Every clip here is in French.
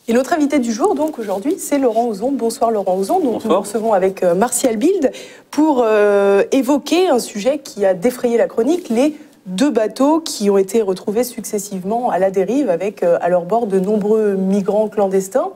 Et notre invité du jour, donc aujourd'hui, c'est Laurent Auzon. Bonsoir Laurent Auzon. Donc nous recevons avec Martial Bild pour évoquer un sujet qui a défrayé la chronique, les 2 bateaux qui ont été retrouvés successivement à la dérive avec à leur bord de nombreux migrants clandestins.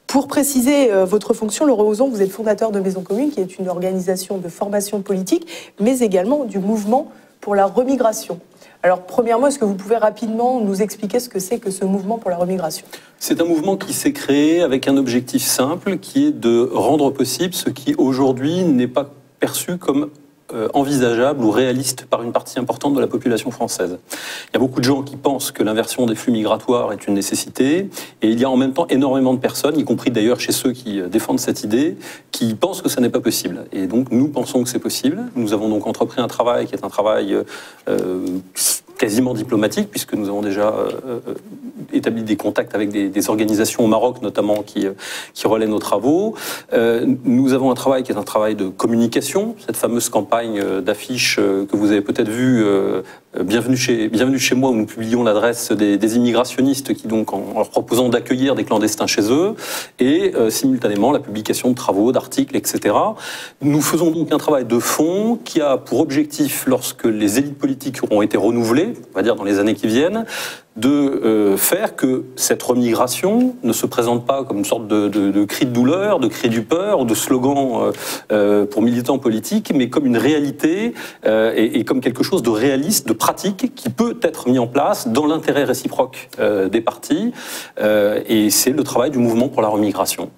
Pour préciser votre fonction, Laurent Auzon, vous êtes fondateur de Maison Commune, qui est une organisation de formation politique, mais également du mouvement pour la remigration. Alors, premièrement, est-ce que vous pouvez rapidement nous expliquer ce que c'est que ce mouvement pour la remigration ? C'est un mouvement qui s'est créé avec un objectif simple, qui est de rendre possible ce qui, aujourd'hui, n'est pas perçu comme envisageable ou réaliste par une partie importante de la population française. Il y a beaucoup de gens qui pensent que l'inversion des flux migratoires est une nécessité, et il y a en même temps énormément de personnes, y compris d'ailleurs chez ceux qui défendent cette idée, qui pensent que ça n'est pas possible. Et donc nous pensons que c'est possible. Nous avons donc entrepris un travail qui est un travail quasiment diplomatique, puisque nous avons déjà établi des contacts avec des organisations au Maroc, notamment, qui relaient nos travaux. Nous avons un travail qui est un travail de communication, cette fameuse campagne d'affiches que vous avez peut-être vu, Bienvenue chez moi, où nous publions l'adresse des immigrationnistes qui, donc, en leur proposant d'accueillir des clandestins chez eux, et simultanément la publication de travaux, d'articles, etc. Nous faisons donc un travail de fond qui a pour objectif, lorsque les élites politiques auront été renouvelées, on va dire dans les années qui viennent, de faire que cette remigration ne se présente pas comme une sorte de cri de douleur, de cri du peur, ou de slogan pour militants politiques, mais comme une réalité et comme quelque chose de réaliste, de pratique, qui peut être mis en place dans l'intérêt réciproque des parties. Et c'est le travail du mouvement pour la remigration.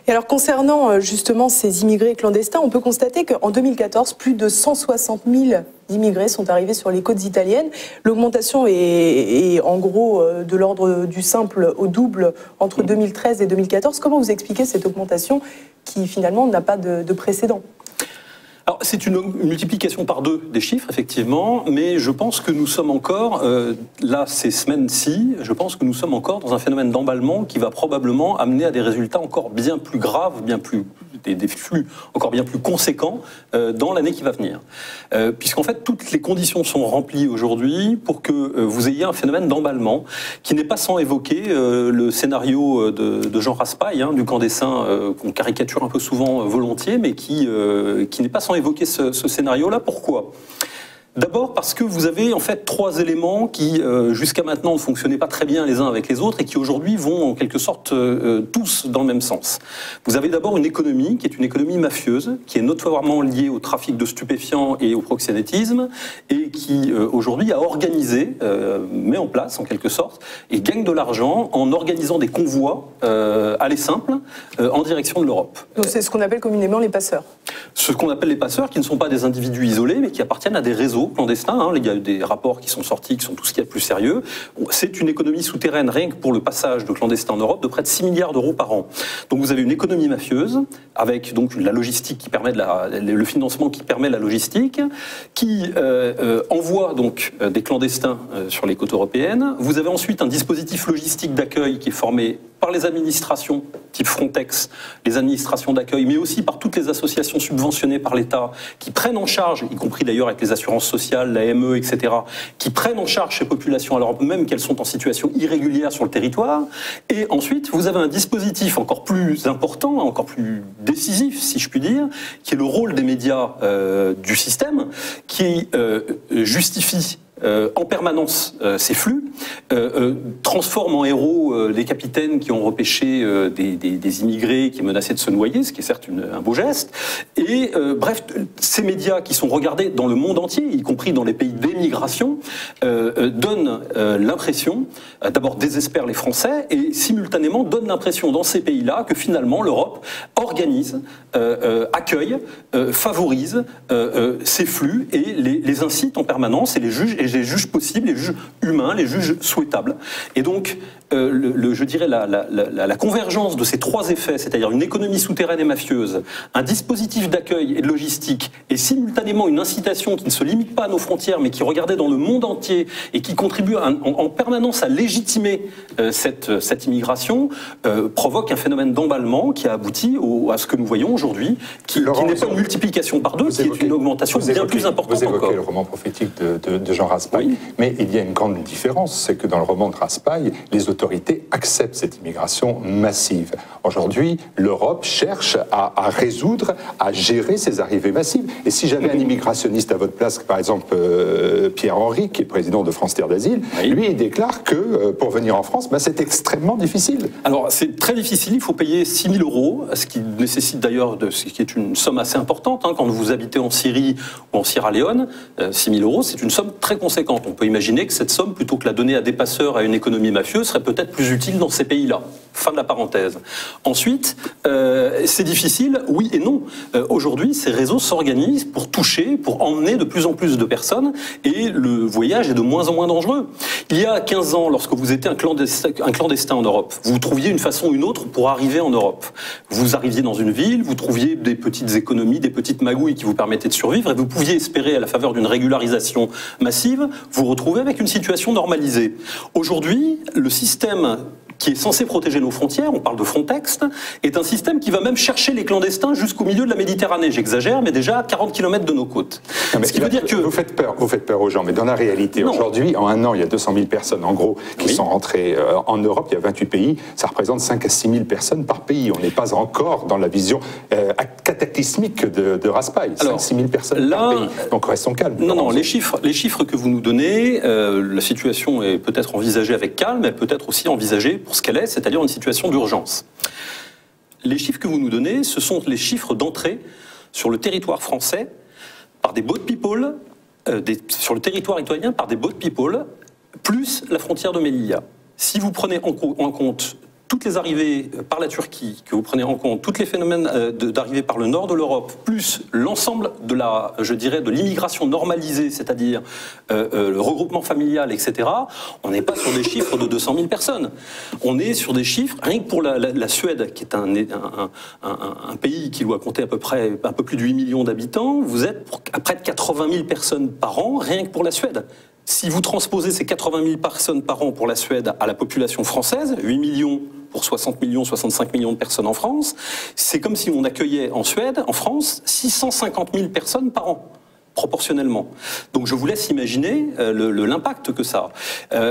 Et alors, concernant justement ces immigrés clandestins, on peut constater qu'en 2014, plus de 160 000 immigrés sont arrivés sur les côtes italiennes. L'augmentation est en gros de l'ordre du simple au double entre 2013 et 2014. Comment vous expliquez cette augmentation qui finalement n'a pas de précédent ? Alors, c'est une multiplication par 2 des chiffres, effectivement, mais je pense que nous sommes encore, là, ces semaines-ci, je pense que nous sommes encore dans un phénomène d'emballement qui va probablement amener à des résultats encore bien plus graves, des flux encore bien plus conséquents dans l'année qui va venir. Puisqu'en fait, toutes les conditions sont remplies aujourd'hui pour que vous ayez un phénomène d'emballement qui n'est pas sans évoquer le scénario de Jean Raspail, du camp des Saints, qu'on caricature un peu souvent volontiers, mais qui n'est pas sans évoquer ce scénario-là. Pourquoi ? D'abord parce que vous avez en fait 3 éléments qui jusqu'à maintenant ne fonctionnaient pas très bien les uns avec les autres et qui aujourd'hui vont en quelque sorte tous dans le même sens. Vous avez d'abord une économie qui est une économie mafieuse, qui est notoirement liée au trafic de stupéfiants et au proxénétisme et qui aujourd'hui a organisé, met en place en quelque sorte et gagne de l'argent en organisant des convois aller simples en direction de l'Europe. Donc c'est ce qu'on appelle communément les passeurs. Ce qu'on appelle les passeurs, qui ne sont pas des individus isolés, mais qui appartiennent à des réseaux clandestins. Il y a des rapports qui sont sortis, qui sont tout ce qu'il y a de plus sérieux. C'est une économie souterraine, rien que pour le passage de clandestins en Europe, de près de 6 milliards d'euros par an. Donc vous avez une économie mafieuse, avec donc la logistique qui permet le financement qui permet la logistique, qui envoie donc des clandestins sur les côtes européennes. Vous avez ensuite un dispositif logistique d'accueil qui est formé par les administrations, type Frontex, les administrations d'accueil, mais aussi par toutes les associations subventionnées par l'État, qui prennent en charge, y compris d'ailleurs avec les assurances sociales, l'AME, etc., qui prennent en charge ces populations alors même qu'elles sont en situation irrégulière sur le territoire. Et ensuite, vous avez un dispositif encore plus important, encore plus décisif, si je puis dire, qui est le rôle des médias du système, qui justifie en permanence ces flux, transforme en héros les capitaines qui ont repêché des immigrés qui menaçaient de se noyer, ce qui est certes un beau geste. Et bref, ces médias qui sont regardés dans le monde entier, y compris dans les pays d'émigration, donnent l'impression, d'abord désespèrent les Français, et simultanément donnent l'impression dans ces pays-là que finalement l'Europe organise, accueille, favorise ces flux et les incite en permanence et les juges possibles, les juges humains, les juges souhaitables. Et donc, je dirais la convergence de ces 3 effets, c'est-à-dire une économie souterraine et mafieuse, un dispositif d'accueil et de logistique, et simultanément une incitation qui ne se limite pas à nos frontières, mais qui est regardée dans le monde entier et qui contribue en permanence à légitimer cette immigration, provoque un phénomène d'emballement qui a abouti à ce que nous voyons aujourd'hui, qui n'est pas une multiplication par 2, qui est une augmentation bien plus importante encore. Vous évoquez le roman prophétique de Jean Raspail. Raspail. Oui. Mais il y a une grande différence, c'est que dans le roman de Raspail, les autorités acceptent cette immigration massive. Aujourd'hui, l'Europe cherche à résoudre, à gérer ces arrivées massives. Et si j'avais un immigrationniste à votre place, par exemple Pierre-Henri, qui est président de France Terre d'Asile, oui. Lui, il déclare que pour venir en France, c'est extrêmement difficile. Alors, c'est très difficile, il faut payer 6 000 €, ce qui nécessite d'ailleurs, ce qui est une somme assez importante, hein, quand vous habitez en Syrie ou en Sierra Leone, 6 000 €, c'est une somme très conséquente. On peut imaginer que cette somme, plutôt que la donner à des passeurs, à une économie mafieuse, serait peut-être plus utile dans ces pays-là. Fin de la parenthèse. Ensuite, c'est difficile, oui et non. Aujourd'hui, ces réseaux s'organisent pour toucher, pour emmener de plus en plus de personnes, et le voyage est de moins en moins dangereux. Il y a 15 ans, lorsque vous étiez un clandestin en Europe, vous trouviez une façon ou une autre pour arriver en Europe. Vous arriviez dans une ville, vous trouviez des petites économies, des petites magouilles qui vous permettaient de survivre, et vous pouviez espérer, à la faveur d'une régularisation massive, vous retrouver avec une situation normalisée. Aujourd'hui, le système qui est censé protéger nos frontières, on parle de Frontex, est un système qui va même chercher les clandestins jusqu'au milieu de la Méditerranée. J'exagère, mais déjà à 40 km de nos côtes. Non, ce qui veut dire que... Vous faites peur aux gens, mais dans la réalité, aujourd'hui, en un an, il y a 200 000 personnes, en gros, qui sont rentrées en Europe. Il y a 28 pays, ça représente 5 à 6 000 personnes par pays. On n'est pas encore dans la vision cataclysmique de Raspail. 5 à 6 000 personnes par pays. Donc restons calmes. Non, les chiffres que vous nous donnez, la situation est peut-être envisagée avec calme, mais peut-être aussi envisagée pour ce qu'elle est, c'est-à-dire une situation d'urgence. Les chiffres que vous nous donnez, ce sont les chiffres d'entrée sur le territoire français par des boat people, sur le territoire italien par des boat people, plus la frontière de Melilla. Si vous prenez en compte toutes les arrivées par la Turquie, que vous prenez en compte tous les phénomènes d'arrivée par le nord de l'Europe, plus l'ensemble de de l'immigration normalisée, c'est-à-dire le regroupement familial, etc., on n'est pas sur des chiffres de 200 000 personnes. On est sur des chiffres, rien que pour la Suède, qui est un pays qui doit compter à peu près un peu plus de 8 millions d'habitants, vous êtes à près de 80 000 personnes par an, rien que pour la Suède. Si vous transposez ces 80 000 personnes par an pour la Suède à la population française, 8 millions pour 60 millions, 65 millions de personnes en France, c'est comme si on accueillait en Suède, en France, 650 000 personnes par an, proportionnellement. Donc je vous laisse imaginer l'impact que ça a.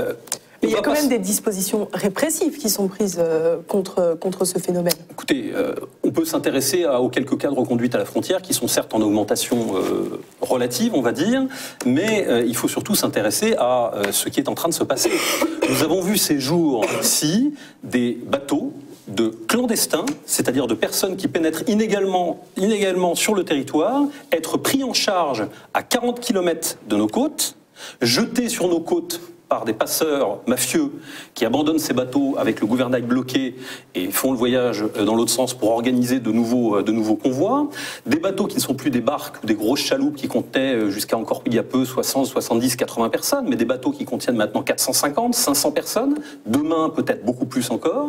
Mais il y a quand même des dispositions répressives qui sont prises contre ce phénomène. Écoutez, on peut s'intéresser aux quelques cas de reconduite à la frontière qui sont certes en augmentation relative, on va dire, mais il faut surtout s'intéresser à ce qui est en train de se passer. Nous avons vu ces jours-ci des bateaux de clandestins, c'est-à-dire de personnes qui pénètrent inégalement sur le territoire, être pris en charge à 40 km de nos côtes, jetés sur nos côtes par des passeurs mafieux qui abandonnent ces bateaux avec le gouvernail bloqué et font le voyage dans l'autre sens pour organiser de nouveaux convois. Des bateaux qui ne sont plus des barques ou des grosses chaloupes qui contenaient jusqu'à encore il y a peu 60, 70, 80 personnes, mais des bateaux qui contiennent maintenant 450, 500 personnes, demain peut-être beaucoup plus encore,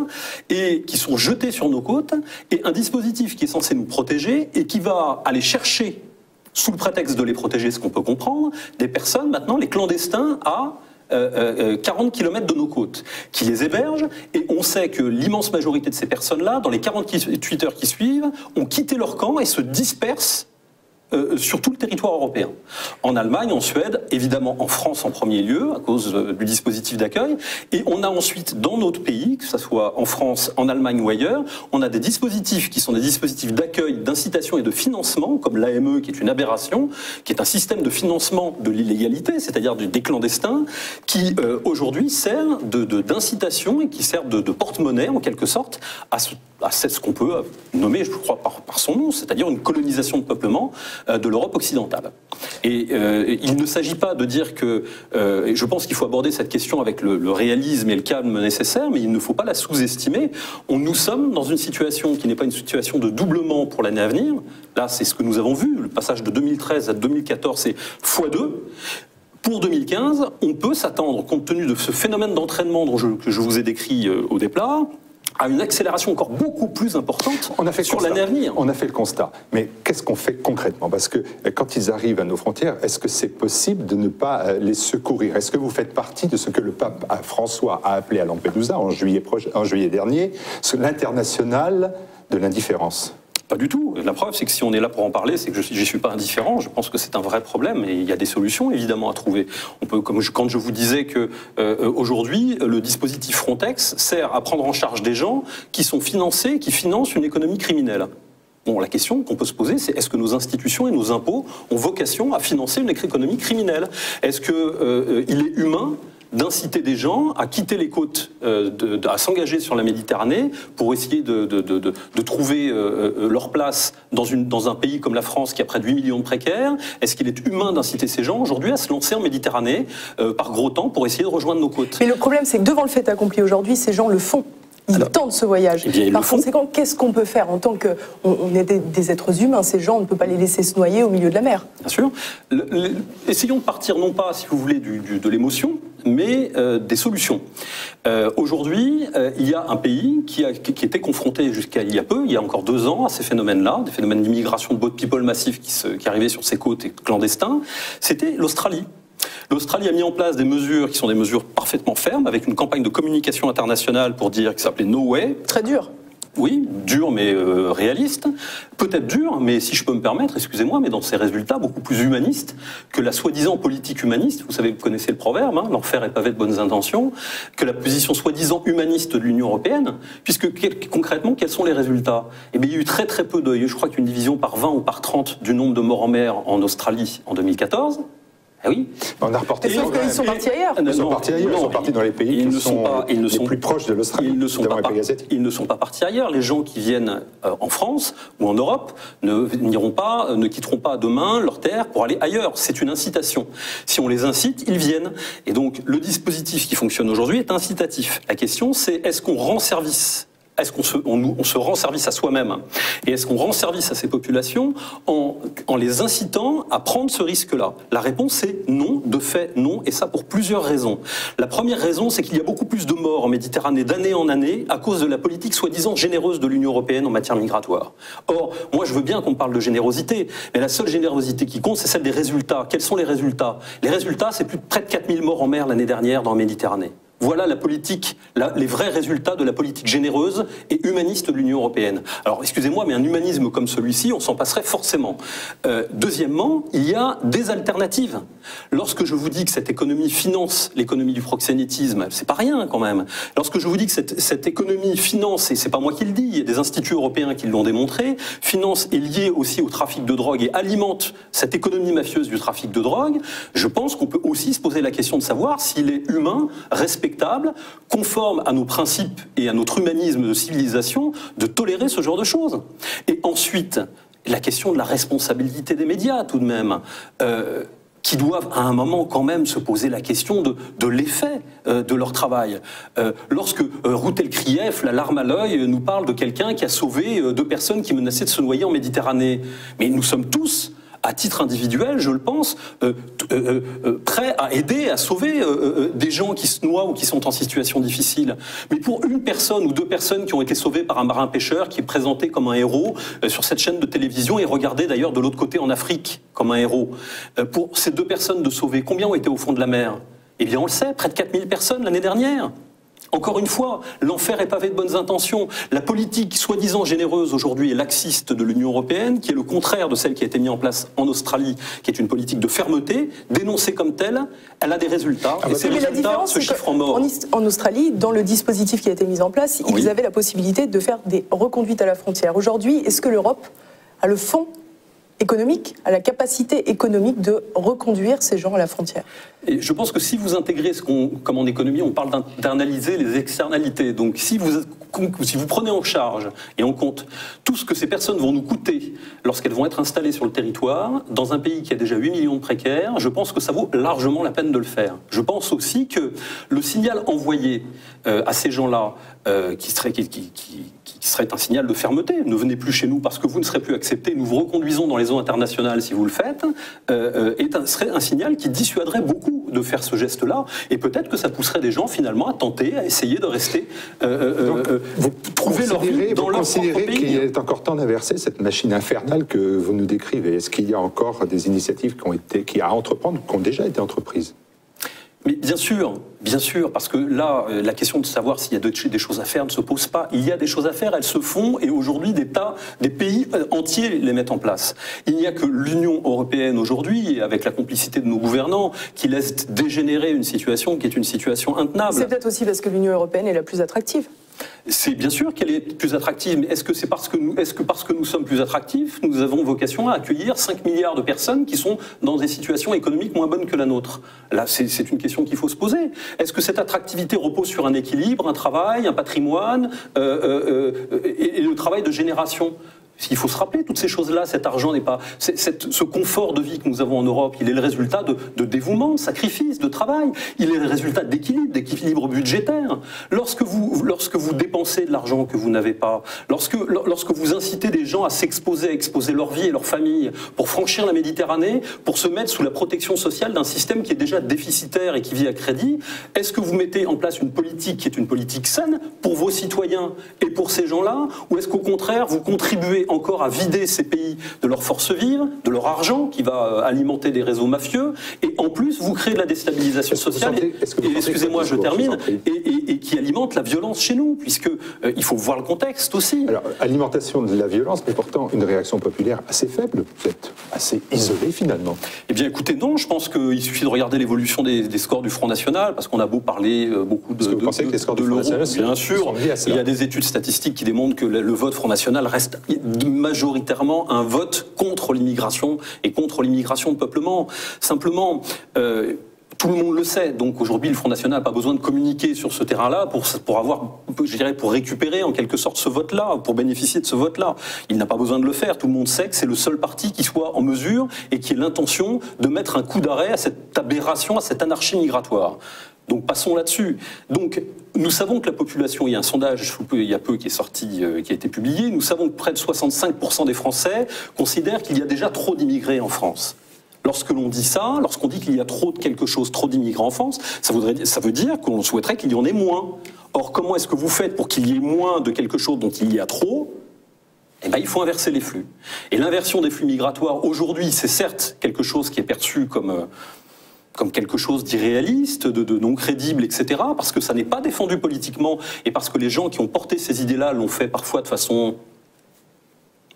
et qui sont jetés sur nos côtes, et un dispositif qui est censé nous protéger et qui va aller chercher, sous le prétexte de les protéger, ce qu'on peut comprendre, des personnes maintenant, les clandestins, à 40 km de nos côtes, qui les hébergent, et on sait que l'immense majorité de ces personnes-là, dans les 48 heures qui suivent, ont quitté leur camp et se dispersent sur tout le territoire européen. En Allemagne, en Suède, évidemment en France en premier lieu, à cause du dispositif d'accueil, et on a ensuite dans notre pays, que ce soit en France, en Allemagne ou ailleurs, on a des dispositifs qui sont des dispositifs d'accueil, d'incitation et de financement, comme l'AME qui est une aberration, qui est un système de financement de l'illégalité, c'est-à-dire des clandestins, qui aujourd'hui sert d'incitation et qui sert de porte-monnaie en quelque sorte à ce qu'on peut nommer, je crois, par son nom, c'est-à-dire une colonisation de peuplement de l'Europe occidentale. Et il ne s'agit pas de dire que... et je pense qu'il faut aborder cette question avec le réalisme et le calme nécessaire, mais il ne faut pas la sous-estimer. Nous sommes dans une situation qui n'est pas une situation de doublement pour l'année à venir. Là, c'est ce que nous avons vu. Le passage de 2013 à 2014, c'est x2. Pour 2015, on peut s'attendre, compte tenu de ce phénomène d'entraînement que je vous ai décrit au départ, à une accélération encore beaucoup plus importante sur l'année à venir. On a fait le constat. Mais qu'est-ce qu'on fait concrètement? Parce que quand ils arrivent à nos frontières, est-ce que c'est possible de ne pas les secourir? Est-ce que vous faites partie de ce que le pape François a appelé à Lampedusa en juillet dernier, l'international de l'indifférence? Pas du tout. La preuve, c'est que si on est là pour en parler, c'est que je n'y suis pas indifférent. Je pense que c'est un vrai problème et il y a des solutions évidemment à trouver. On peut, quand je vous disais que aujourd'hui, le dispositif Frontex sert à prendre en charge des gens qui sont financés, qui financent une économie criminelle. Bon, la question qu'on peut se poser, c'est est-ce que nos institutions et nos impôts ont vocation à financer une économie criminelle? Est-ce qu'il est humain d'inciter des gens à quitter les côtes, à s'engager sur la Méditerranée pour essayer de trouver leur place dans un pays comme la France qui a près de 8 millions de précaires? Est-ce qu'il est humain d'inciter ces gens aujourd'hui à se lancer en Méditerranée par gros temps pour essayer de rejoindre nos côtes? Mais le problème, c'est que devant le fait accompli aujourd'hui, ces gens le font. Ils tentent ce voyage. Par conséquent, qu'est-ce qu'on peut faire en tant qu'on est des êtres humains? Ces gens, on ne peut pas les laisser se noyer au milieu de la mer. Bien sûr. Essayons de partir non pas, si vous voulez, de l'émotion, mais des solutions. Aujourd'hui, il y a un pays qui était confronté jusqu'à il y a peu, il y a encore 2 ans, à ces phénomènes-là, des phénomènes d'immigration de boat people massifs qui arrivaient sur ses côtes et clandestins. C'était l'Australie. L'Australie a mis en place des mesures qui sont des mesures parfaitement fermes, avec une campagne de communication internationale pour dire, qui s'appelait No Way. Très dur. Oui, dur mais réaliste. Peut-être dur, mais si je peux me permettre, excusez-moi, mais dans ses résultats beaucoup plus humanistes que la soi-disant politique humaniste. Vous savez, vous connaissez le proverbe, hein, l'enfer est pavé de bonnes intentions, que la position soi-disant humaniste de l'Union européenne, puisque concrètement, quels sont les résultats? Eh bien, il y a eu très très peu je crois qu'une division par 20 ou par 30 du nombre de morts en mer en Australie en 2014. Ah oui. On a reporté. Sauf qu'ils sont partis ailleurs. Ils sont partis ailleurs. Ils sont partis dans les pays qui sont les plus proches de l'Australie. Ils ne sont pas partis ailleurs. Les gens qui viennent en France ou en Europe ne quitteront pas demain leur terre pour aller ailleurs. C'est une incitation. Si on les incite, ils viennent. Et donc le dispositif qui fonctionne aujourd'hui est incitatif. La question, c'est est-ce qu'on rend service? Est-ce qu'on se rend service à soi-même? Et est-ce qu'on rend service à ces populations en les incitant à prendre ce risque-là? La réponse est non, de fait non, et ça pour plusieurs raisons. La première raison, c'est qu'il y a beaucoup plus de morts en Méditerranée d'année en année à cause de la politique soi-disant généreuse de l'Union européenne en matière migratoire. Or, moi je veux bien qu'on parle de générosité, mais la seule générosité qui compte, c'est celle des résultats. Quels sont les résultats? Les résultats, c'est près de 4000 morts en mer l'année dernière dans la Méditerranée. Voilà la politique, les vrais résultats de la politique généreuse et humaniste de l'Union européenne. Alors, excusez-moi, mais un humanisme comme celui-ci, on s'en passerait forcément. Deuxièmement, il y a des alternatives. Lorsque je vous dis que cette économie finance l'économie du proxénétisme, c'est pas rien quand même. Lorsque je vous dis que cette économie finance, et c'est pas moi qui le dis, il y a des instituts européens qui l'ont démontré, finance est liée aussi au trafic de drogue et alimente cette économie mafieuse du trafic de drogue, je pense qu'on peut aussi se poser la question de savoir s'il est humain, respectable, conforme à nos principes et à notre humanisme de civilisation, de tolérer ce genre de choses. Et ensuite, la question de la responsabilité des médias, tout de même, qui doivent à un moment quand même se poser la question de l'effet de leur travail. Lorsque Routel Krief, la larme à l'œil, nous parle de quelqu'un qui a sauvé 2 personnes qui menaçaient de se noyer en Méditerranée, mais nous sommes tous, à titre individuel, je le pense, prêts à aider, à sauver des gens qui se noient ou qui sont en situation difficile. Mais pour une personne ou 2 personnes qui ont été sauvées par un marin pêcheur qui est présenté comme un héros sur cette chaîne de télévision et regardé d'ailleurs de l'autre côté en Afrique comme un héros, pour ces 2 personnes de sauver, combien ont été au fond de la mer? Eh bien on le sait, près de 4000 personnes l'année dernière. Encore une fois, l'enfer est pavé de bonnes intentions. La politique soi-disant généreuse aujourd'hui et laxiste de l'Union européenne, qui est le contraire de celle qui a été mise en place en Australie, qui est une politique de fermeté, dénoncée comme telle, elle a des résultats. Et ces résultats se chiffrent en morts. En Australie, dans le dispositif qui a été mis en place, ils avaient la possibilité de faire des reconduites à la frontière. Aujourd'hui, est-ce que l'Europe a le fonds économique, à la capacité économique de reconduire ces gens à la frontière? Et je pense que si vous intégrez comme en économie, on parle d'analyser les externalités. Donc si vous prenez en charge et en compte tout ce que ces personnes vont nous coûter lorsqu'elles vont être installées sur le territoire, dans un pays qui a déjà 8 millions de précaires, je pense que ça vaut largement la peine de le faire. Je pense aussi que le signal envoyé à ces gens-là, qui serait un signal de fermeté, ne venez plus chez nous parce que vous ne serez plus acceptés, nous vous reconduisons dans les eaux internationales si vous le faites, serait un signal qui dissuaderait beaucoup de faire ce geste-là, et peut-être que ça pousserait des gens finalement à tenter, à essayer de rester, trouver leur vie dans leur propre pays. Vous considérez qu'il est encore temps d'inverser cette machine infernale que vous nous décrivez? Est-ce qu'il y a encore des initiatives qui à entreprendre, qui ont déjà été entreprises? Mais bien sûr, parce que là, la question de savoir s'il y a des choses à faire ne se pose pas. Il y a des choses à faire, elles se font, et aujourd'hui, des pays entiers les mettent en place. Il n'y a que l'Union européenne aujourd'hui, avec la complicité de nos gouvernants, qui laisse dégénérer une situation qui est une situation intenable. C'est peut-être aussi parce que l'Union européenne est la plus attractive. C'est bien sûr qu'elle est plus attractive, mais est-ce que parce que nous sommes plus attractifs, nous avons vocation à accueillir 5 milliards de personnes qui sont dans des situations économiques moins bonnes que la nôtre? Là, c'est une question qu'il faut se poser. Est-ce que cette attractivité repose sur un équilibre, un travail, un patrimoine et le travail de génération? Il faut se rappeler, toutes ces choses-là, cet argent n'est pas... Ce confort de vie que nous avons en Europe, il est le résultat de dévouement, de sacrifice, de travail. Il est le résultat d'équilibre budgétaire. Lorsque vous dépensez de l'argent que vous n'avez pas, lorsque vous incitez des gens à s'exposer, à exposer leur vie et leur famille pour franchir la Méditerranée, pour se mettre sous la protection sociale d'un système qui est déjà déficitaire et qui vit à crédit, est-ce que vous mettez en place une politique qui est une politique saine pour vos citoyens et pour ces gens-là, ou est-ce qu'au contraire, vous contribuez encore à vider ces pays de leur force vive, de leur argent qui va alimenter des réseaux mafieux, et en plus vous créez de la déstabilisation sociale, excusez-moi je termine, et qui alimente la violence chez nous, puisque il faut voir le contexte aussi. Alors, alimentation de la violence, mais pourtant une réaction populaire assez faible, vous êtes assez isolé finalement. Eh bien écoutez, non, je pense qu'il suffit de regarder l'évolution des scores du Front National, parce qu'on a beau parler beaucoup de l'euro, bien sûr, il y a des études statistiques qui démontrent que le vote Front National reste majoritairement un vote contre l'immigration et contre l'immigration de peuplement. Simplement, tout le monde le sait. Donc aujourd'hui, le Front National n'a pas besoin de communiquer sur ce terrain-là pour récupérer en quelque sorte ce vote-là, pour bénéficier de ce vote-là. Il n'a pas besoin de le faire. Tout le monde sait que c'est le seul parti qui soit en mesure et qui ait l'intention de mettre un coup d'arrêt à cette aberration, à cette anarchie migratoire. Donc passons là-dessus. Donc nous savons que la population, il y a un sondage il y a peu qui est sorti, qui a été publié, nous savons que près de 65% des Français considèrent qu'il y a déjà trop d'immigrés en France. Lorsque l'on dit ça, lorsqu'on dit qu'il y a trop d'immigrés en France, ça veut dire qu'on souhaiterait qu'il y en ait moins. Or, comment est-ce que vous faites pour qu'il y ait moins de quelque chose dont il y a trop ? Eh bien, il faut inverser les flux. Et l'inversion des flux migratoires, aujourd'hui, c'est certes quelque chose qui est perçu comme quelque chose d'irréaliste, de non crédible, etc., parce que ça n'est pas défendu politiquement, et parce que les gens qui ont porté ces idées-là l'ont fait parfois de façon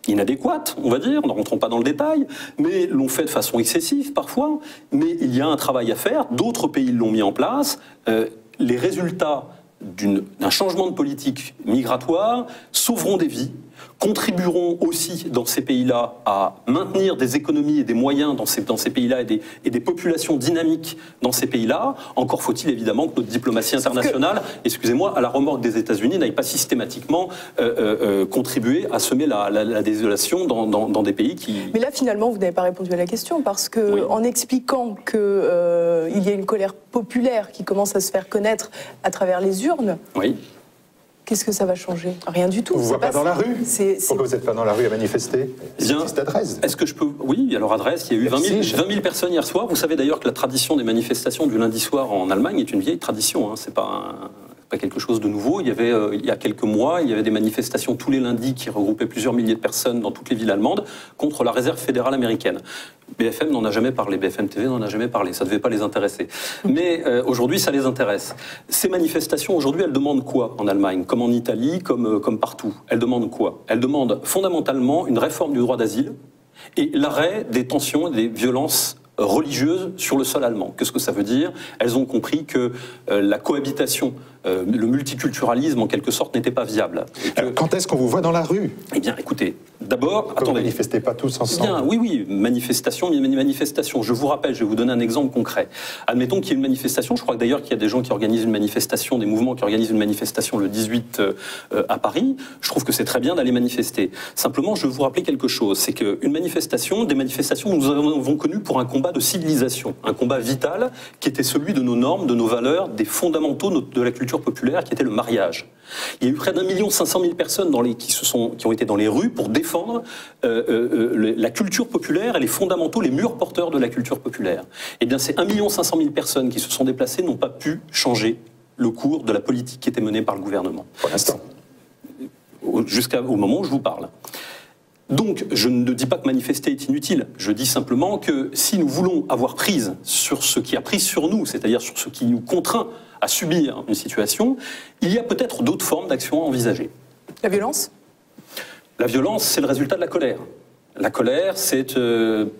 inadéquate, on va dire, ne rentrons pas dans le détail, mais l'ont fait de façon excessive parfois, mais il y a un travail à faire, d'autres pays l'ont mis en place, les résultats d'un changement de politique migratoire sauveront des vies, contribueront aussi dans ces pays-là à maintenir des économies et des moyens dans ces pays-là et des populations dynamiques dans ces pays-là. Encore faut-il évidemment que notre diplomatie internationale, excusez-moi, à la remorque des États-Unis, n'aille pas systématiquement contribuer à semer la désolation dans des pays qui... Mais là, finalement, vous n'avez pas répondu à la question, parce que oui. En expliquant qu'il y a une colère populaire qui commence à se faire connaître à travers les urnes... Oui. Qu'est-ce que ça va changer? Rien du tout. Vous ne voyez pas dans la rue? Pourquoi vous n'êtes pas dans la rue à manifester? C'est Adresse. Est-ce que je peux... Oui, alors Adresse, il y a eu 20 000 personnes hier soir. Vous savez d'ailleurs que la tradition des manifestations du lundi soir en Allemagne est une vieille tradition. C'est pas quelque chose de nouveau. Il y a quelques mois, il y avait des manifestations tous les lundis qui regroupaient plusieurs milliers de personnes dans toutes les villes allemandes contre la réserve fédérale américaine. BFM n'en a jamais parlé, BFM TV n'en a jamais parlé, ça ne devait pas les intéresser. Mais aujourd'hui, ça les intéresse. Ces manifestations, aujourd'hui, elles demandent quoi en Allemagne, comme en Italie, comme partout? Elles demandent quoi? Elles demandent fondamentalement une réforme du droit d'asile et l'arrêt des tensions et des violences religieuses sur le sol allemand. Qu'est-ce que ça veut dire? Elles ont compris que la cohabitation, le multiculturalisme, en quelque sorte, n'était pas viable. Alors, quand est-ce qu'on vous voit dans la rue? Eh bien, écoutez, d'abord... Attendez. Vous ne manifestez pas tous ensemble? Bien, oui, manifestation. Je vous rappelle, je vais vous donner un exemple concret. Admettons qu'il y ait une manifestation, je crois que d'ailleurs qu'il y a des gens qui organisent une manifestation, des mouvements qui organisent une manifestation le 18 à Paris. Je trouve que c'est très bien d'aller manifester. Simplement, je veux vous rappeler quelque chose, c'est qu'une manifestation, des manifestations, nous avons connu pour un combat de civilisation, un combat vital qui était celui de nos normes, de nos valeurs, des fondamentaux de la culture populaire, qui était le mariage. Il y a eu près d'1 500 000 personnes qui ont été dans les rues pour défendre la culture populaire et les fondamentaux, les murs porteurs de la culture populaire. Eh bien, ces 1 500 000 personnes qui se sont déplacées n'ont pas pu changer le cours de la politique qui était menée par le gouvernement. Pour l'instant. Jusqu'au moment où je vous parle. Donc, je ne dis pas que manifester est inutile. Je dis simplement que si nous voulons avoir prise sur ce qui a prise sur nous, c'est-à-dire sur ce qui nous contraint à subir une situation, il y a peut-être d'autres formes d'action à envisager. La violence ? La violence, c'est le résultat de la colère. La colère, c'est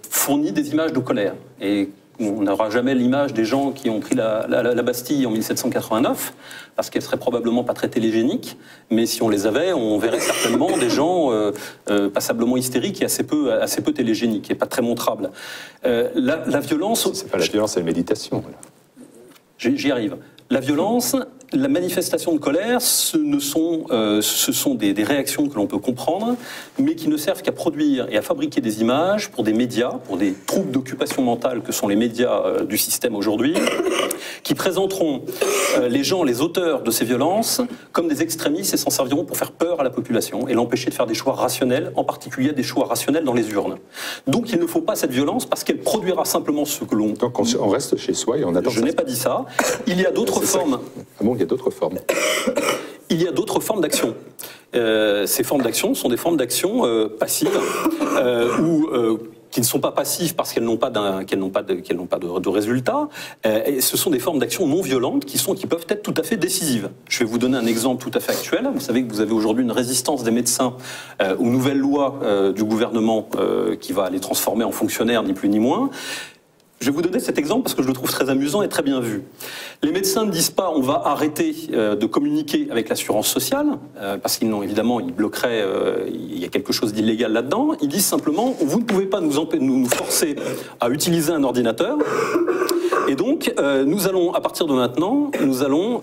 fournir des images de colère. Et on n'aura jamais l'image des gens qui ont pris la Bastille en 1789, parce qu'elle serait probablement pas très télégénique, mais si on les avait, on verrait certainement des gens passablement hystériques et assez peu télégéniques, et pas très montrables. La violence... C'est pas la violence, c'est la méditation. J'y arrive. La violence, la manifestation de colère, ce sont des réactions que l'on peut comprendre, mais qui ne servent qu'à produire et à fabriquer des images pour des médias, pour des troupes d'occupation mentale que sont les médias du système aujourd'hui, qui présenteront les gens, les auteurs de ces violences, comme des extrémistes et s'en serviront pour faire peur à la population et l'empêcher de faire des choix rationnels, en particulier des choix rationnels dans les urnes. Donc il ne faut pas cette violence parce qu'elle produira simplement ce que l'on... Donc on reste chez soi et on attend... Je n'ai pas dit ça. Il y a d'autres formes... Ah bon, il y a d'autres formes. Il y a d'autres formes d'action. Ces formes d'action sont des formes d'action passives ou qui ne sont pas passives parce qu'elles n'ont pas de résultat. Et ce sont des formes d'action non violentes qui peuvent être tout à fait décisives. Je vais vous donner un exemple tout à fait actuel. Vous savez que vous avez aujourd'hui une résistance des médecins aux nouvelles lois du gouvernement qui va les transformer en fonctionnaires, ni plus ni moins. Je vais vous donner cet exemple parce que je le trouve très amusant et très bien vu. Les médecins ne disent pas on va arrêter de communiquer avec l'assurance sociale, parce qu'ils évidemment, ils bloqueraient, il y a quelque chose d'illégal là-dedans. Ils disent simplement vous ne pouvez pas nous forcer à utiliser un ordinateur. Et donc, nous allons, à partir de maintenant, nous allons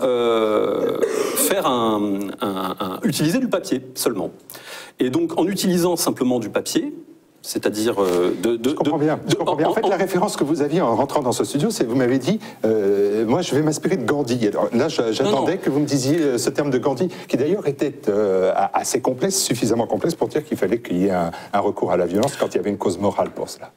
utiliser du papier seulement. Et donc, en utilisant simplement du papier, c'est-à-dire Je comprends bien. En fait, la référence que vous aviez en rentrant dans ce studio, c'est vous m'avez dit moi, je vais m'inspirer de Gandhi. Alors là, j'attendais que vous me disiez ce terme de Gandhi, qui d'ailleurs était assez complexe, suffisamment complexe pour dire qu'il fallait qu'il y ait un recours à la violence quand il y avait une cause morale pour cela.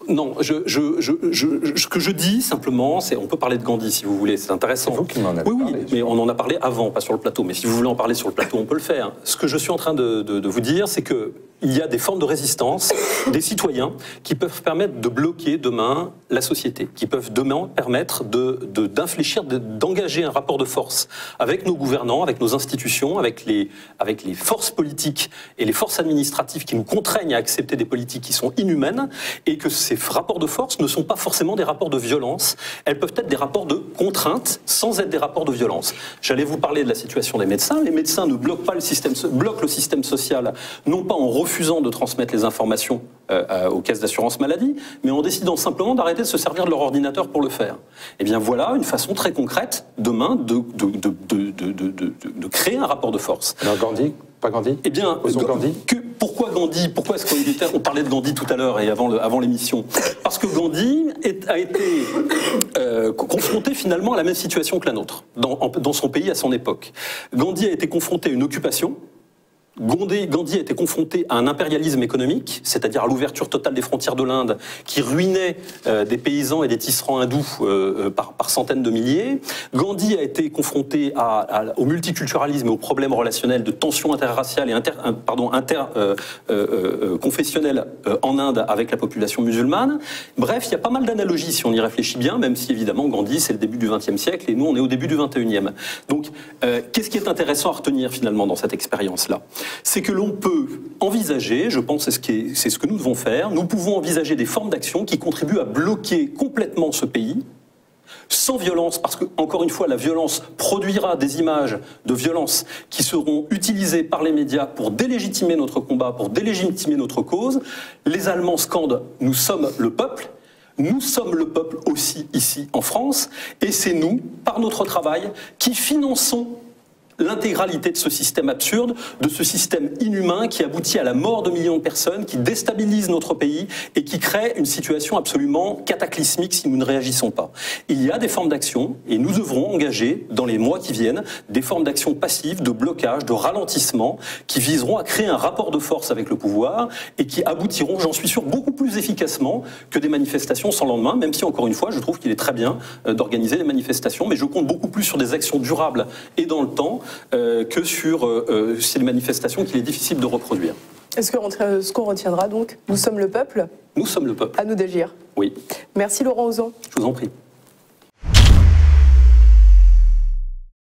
Non, ce que je dis simplement, c'est on peut parler de Gandhi si vous voulez, c'est intéressant. C'est vous qui m'en avez parlé. Oui, mais on en a parlé avant, pas sur le plateau. Mais si vous voulez en parler sur le plateau, on peut le faire. Ce que je suis en train de vous dire, c'est que il y a des formes de résistance des citoyens qui peuvent permettre de bloquer demain la société, qui peuvent demain permettre d'infléchir, d'engager un rapport de force avec nos gouvernants, avec nos institutions, avec les forces politiques et les forces administratives qui nous contraignent à accepter des politiques qui sont inhumaines, et que ces rapports de force ne sont pas forcément des rapports de violence, elles peuvent être des rapports de contrainte sans être des rapports de violence. J'allais vous parler de la situation des médecins. Les médecins ne bloquent pas le système social, non pas en refusant de transmettre les informations aux caisses d'assurance maladie, mais en décidant simplement d'arrêter de se servir de leur ordinateur pour le faire. Eh bien voilà une façon très concrète, demain, de créer un rapport de force. Alors Gandhi, pas Gandhi ? Eh bien, Gandhi ? Pourquoi Gandhi ? Pourquoi est-ce qu'on parlait de Gandhi tout à l'heure et avant l'émission ? Parce que Gandhi a été confronté finalement à la même situation que la nôtre, dans son pays à son époque. Gandhi a été confronté à une occupation. Gandhi a été confronté à un impérialisme économique, c'est-à-dire à l'ouverture totale des frontières de l'Inde, qui ruinait des paysans et des tisserands hindous par centaines de milliers. Gandhi a été confronté au multiculturalisme et aux problèmes relationnels de tensions interraciales et interconfessionnelles en Inde avec la population musulmane. Bref, il y a pas mal d'analogies si on y réfléchit bien, même si évidemment Gandhi c'est le début du XXe siècle et nous on est au début du XXIe. Donc, qu'est-ce qui est intéressant à retenir finalement dans cette expérience-là ? C'est que l'on peut envisager, je pense c'est ce que nous devons faire, nous pouvons envisager des formes d'action qui contribuent à bloquer complètement ce pays, sans violence, parce que, encore une fois, la violence produira des images de violence qui seront utilisées par les médias pour délégitimer notre combat, pour délégitimer notre cause. Les Allemands scandent « Nous sommes le peuple ». Nous sommes le peuple aussi ici en France, et c'est nous, par notre travail, qui finançons l'intégralité de ce système absurde, de ce système inhumain qui aboutit à la mort de millions de personnes, qui déstabilise notre pays et qui crée une situation absolument cataclysmique si nous ne réagissons pas. Il y a des formes d'action et nous devrons engager dans les mois qui viennent des formes d'action passives, de blocage, de ralentissement qui viseront à créer un rapport de force avec le pouvoir et qui aboutiront, j'en suis sûr, beaucoup plus efficacement que des manifestations sans lendemain, même si encore une fois je trouve qu'il est très bien d'organiser des manifestations, mais je compte beaucoup plus sur des actions durables et dans le temps que sur ces manifestations qu'il est difficile de reproduire. Ce qu'on retiendra donc, nous sommes le peuple. Nous sommes le peuple. À nous d'agir. Oui. Merci Laurent Auzan. Je vous en prie.